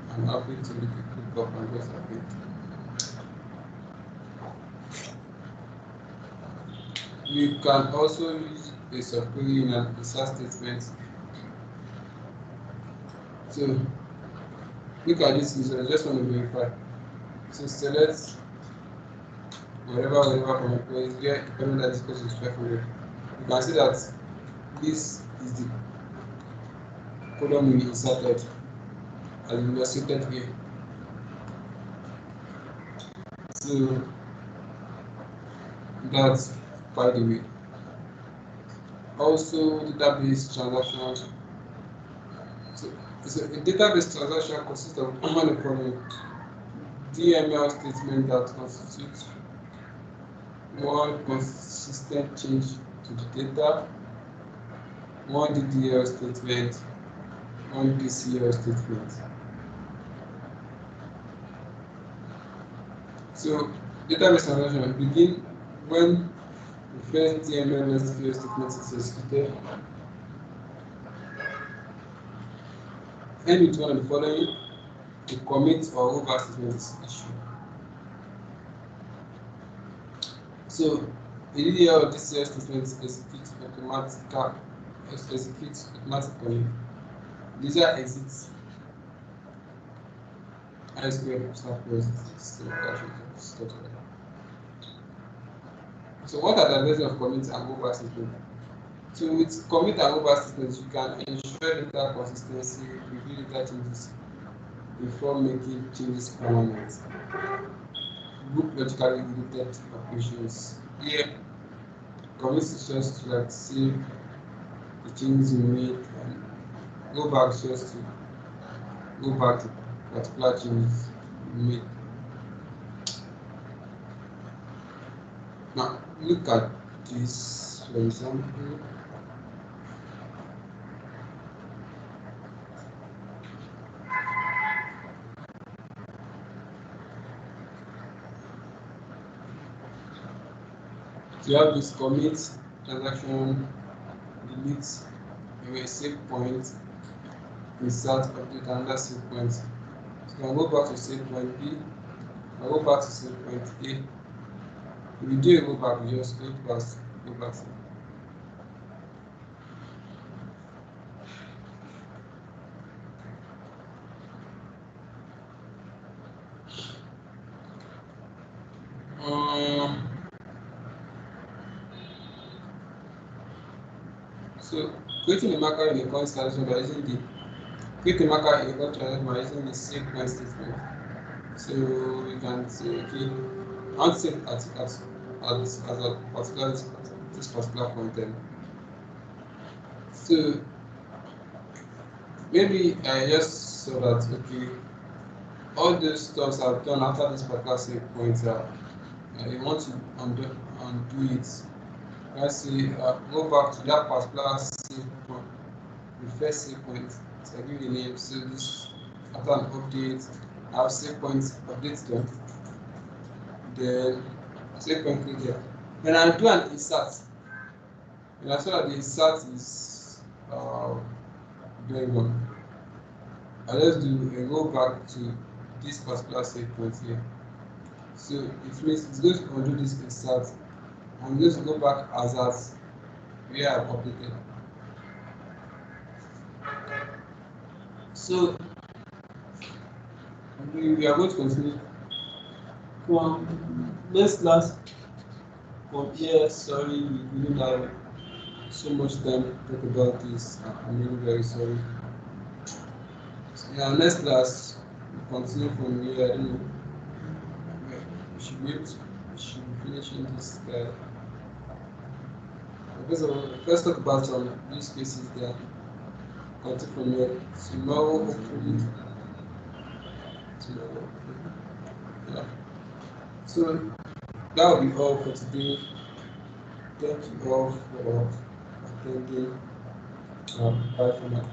Speaker 1: and having to look up and just update. You can also use a subquery in an insert statement. So look at this result. I just want to verify. So select wherever from employees, where depending that this person is 500. You can see that this is the column we inserted as illustrated here. So that's by the way. Also database transactions. So a database transaction consists of the following: DML statement that constitutes one consistent change to the data, one DDL statement, one DCL statement. So database transaction begin when the first DML SQL statement is executed, end with one of the following: a commit or rollback statement is issued. So a DDL or DCL statement executes automatically. These are exits SQL surplus. So what are the advantages of commit and rollback statement? So with commit and rollback statements, you can ensure data consistency, review data changes before making changes permanent. Group logically related operations. Here, commit is just to like save the changes you made, and rollback is just to go back to particular changes you made. Now look at this for example. So you have this commit, transaction, delete, you will save point, insert, update another save point. So you can go back to save point B, and go back to save point A. If you do a go back, you just go past, go back. So creating a marker in a current installation by using the create a marker in equal to by using the save point statement. So we can say, okay, I want to save at a particular this particular content. So maybe I just saw that, okay, all those stuffs I've done after this particular save point, I want to undo it. Let's say go back to that particular save point, the first save point. So I give the name. So this after an update, I have save points update done. Then save point click here. Then I do an insert. And I saw that the insert is going on. I just do a go back to this particular save point here. So it means it's going to undo this insert. I'm going to go back as at where I've updated. So we are going to continue from next class. From here, sorry, we didn't have so much time to talk about this. I'm really very sorry. So in our next class, we continue from here. I don't know. We should be able to, we should be finishing this. Let's talk about some use cases there. Continue from here. Tomorrow, hopefully. Tomorrow. Yeah. So that will be all for today. Thank you all for attending. Bye for now.